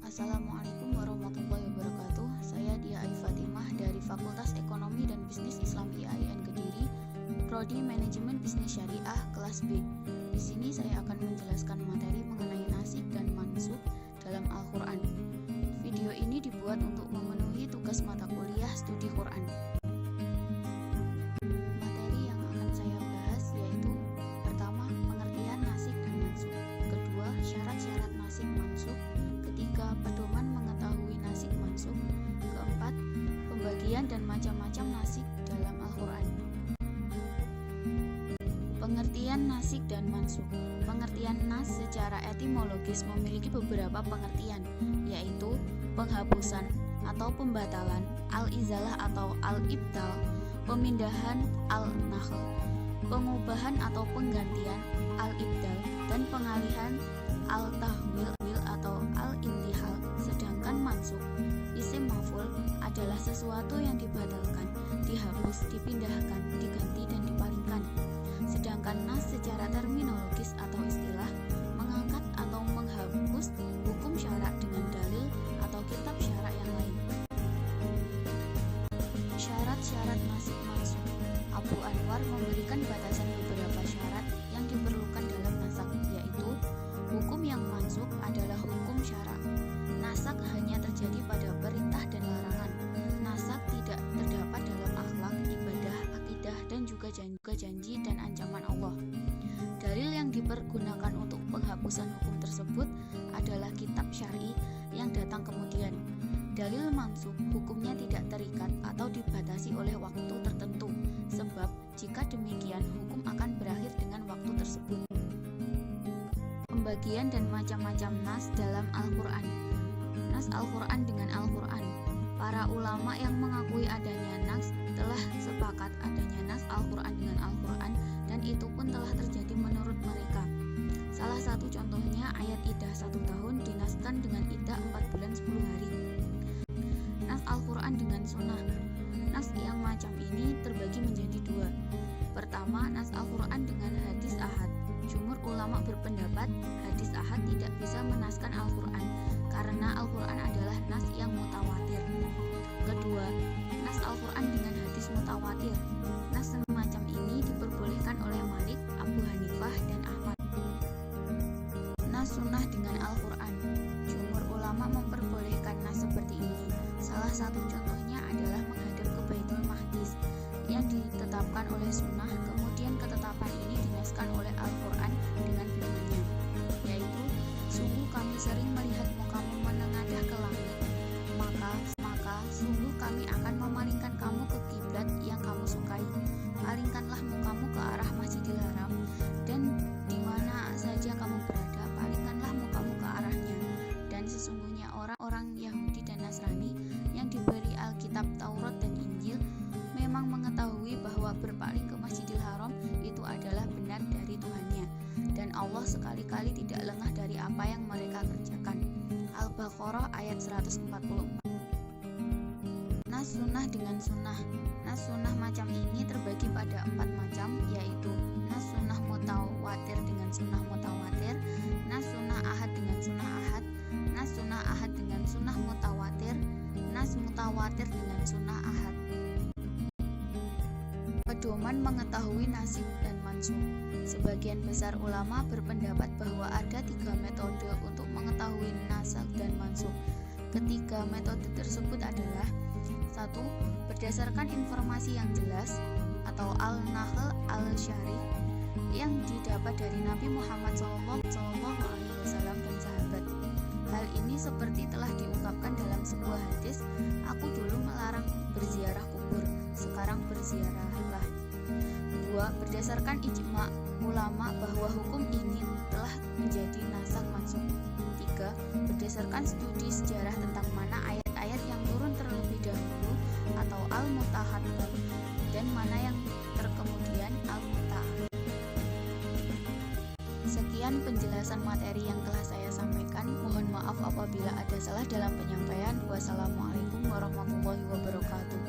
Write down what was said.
Assalamualaikum warahmatullahi wabarakatuh. Saya Dia Ai Fatimah dari Fakultas Ekonomi dan Bisnis Islam IAIN Kediri, Prodi Manajemen Bisnis Syariah kelas B. Di sini saya akan menjelaskan materi mengenai nasik dan mansuk dalam Al-Quran. Video ini dibuat untuk memenuhi tugas mata kuliah studi Quran. Materi yang akan saya bahas yaitu pertama, pengertian nasik dan mansuk. Kedua, syarat-syarat nasik mansuk. Ketiga, pedoman mengetahui nasik mansuk. Keempat, pembagian dan macam-macam nasik dalam Al-Quran. Pengertian nasik dan mansuk. Pengertian nas secara etimologis memiliki beberapa pengertian, yaitu penghapusan atau pembatalan, al-izalah atau al-ibtal, pemindahan al-nakhl, pengubahan atau penggantian al-ibdal, dan pengalihan al-tahwil atau al-intihal. Sedangkan mansuk, isim maf'ul, adalah sesuatu yang dibatalkan, dihapus, dipindahkan, diganti, dan dipalingkan. Sedangkan nas secara terminologis atau istilah mengangkat atau menghapus hukum syarak dengan dalil atau kitab syarak yang lain. Syarat-syarat nasik mansuk. Abu Anwar memberikan batasan beberapa syarat yang diperlukan dalam nasak, yaitu hukum yang mansuk adalah hukum syarak. Nasak hanya terjadi pada perintah dan larangan. Nasak tidak terdapat dalam akhlak, ibadah, akidah, dan juga janji dan ancaman Allah. Dalil yang dipergunakan untuk penghapusan hukum tersebut adalah kitab syar'i yang datang kemudian. Dalil mansuk hukumnya tidak terikat atau dibatasi oleh waktu tertentu, sebab jika demikian hukum akan berakhir dengan waktu tersebut. Pembagian dan macam-macam nas dalam Al-Quran. Nas Al-Quran dengan Al-Quran. Para ulama yang mengakui adanya nas telah sepakat adanya nas Al-Quran dengan Al-Quran, dan itu pun telah terjadi menurut mereka. Salah satu contohnya ayat iddah 1 tahun dinaskan dengan iddah 4 bulan 10 hari. Nas Al-Quran dengan sunnah. Nas yang macam ini terbagi menjadi dua. Pertama, nas Al-Quran dengan hadis ahad. Jumhur ulama berpendapat hadis ahad tidak bisa menaskan Al-Quran karena Al-Quran adalah nas yang mutawatir. Kedua, nas Al-Quran dengan hadis mutawatir. Nas semacam ini diperbolehkan oleh Malik, Abu Hanifah, dan Ahmad. Nas sunnah dengan Al-Quran. Jumhur ulama memperbolehkan nas seperti ini. Salah satu contohnya adalah menghadap ke Baitul Maqdis yang ditetapkan oleh sunnah, kemudian ketetapan ini dinaskan oleh Al-Quran dengan firman-Nya, yaitu, sungguh kami sering melihat mukamu menengadah ke langit, maka sungguh kami akan memalingkan kamu ke kiblat yang kamu sukai. Palingkanlah mukamu ke arah Masjidil Haram, dan di mana saja kamu berada, palingkanlah mukamu ke arahnya. Dan sesungguhnya orang-orang Yahudi dan Nasrani yang diberi Alkitab Taurat dan Injil memang mengetahui bahwa berpaling ke Masjidil Haram itu adalah benar dari Tuhannya, dan Allah sekali-kali tidak lengah dari apa yang mereka kerjakan. Al-Baqarah ayat 144. Nas sunnah dengan sunnah. Nas sunnah macam ini terbagi pada 4 macam, yaitu nas sunnah mutawatir dengan sunnah mutawatir, nas sunnah ahad dengan sunnah ahad, nas sunnah ahad dengan sunnah mutawatir, nas mutawatir dengan sunnah ahad. Pedoman mengetahui nasik dan mansuk. Sebagian besar ulama berpendapat bahwa ada 3 metode untuk mengetahui nasak dan mansuk. Ketiga metode tersebut adalah: 1. Berdasarkan informasi yang jelas atau al-nakhl al-syarih yang didapat dari Nabi Muhammad SAW dan sahabat. Hal ini seperti telah diungkapkan dalam sebuah hadis, aku dulu melarang berziarah kubur, sekarang berziarahlah. 2. Berdasarkan ijma' ulama bahwa hukum ini telah menjadi nasak mansuk. 3. Berdasarkan studi sejarah tentang mana ayat-ayat yang turun terlebih dahulu atau al-mutahaddam dan mana yang terkemudian al-muta'akhir. Sekian penjelasan materi yang telah saya sampaikan. Mohon maaf apabila ada salah dalam penyampaian. Wassalamualaikum warahmatullahi wabarakatuh.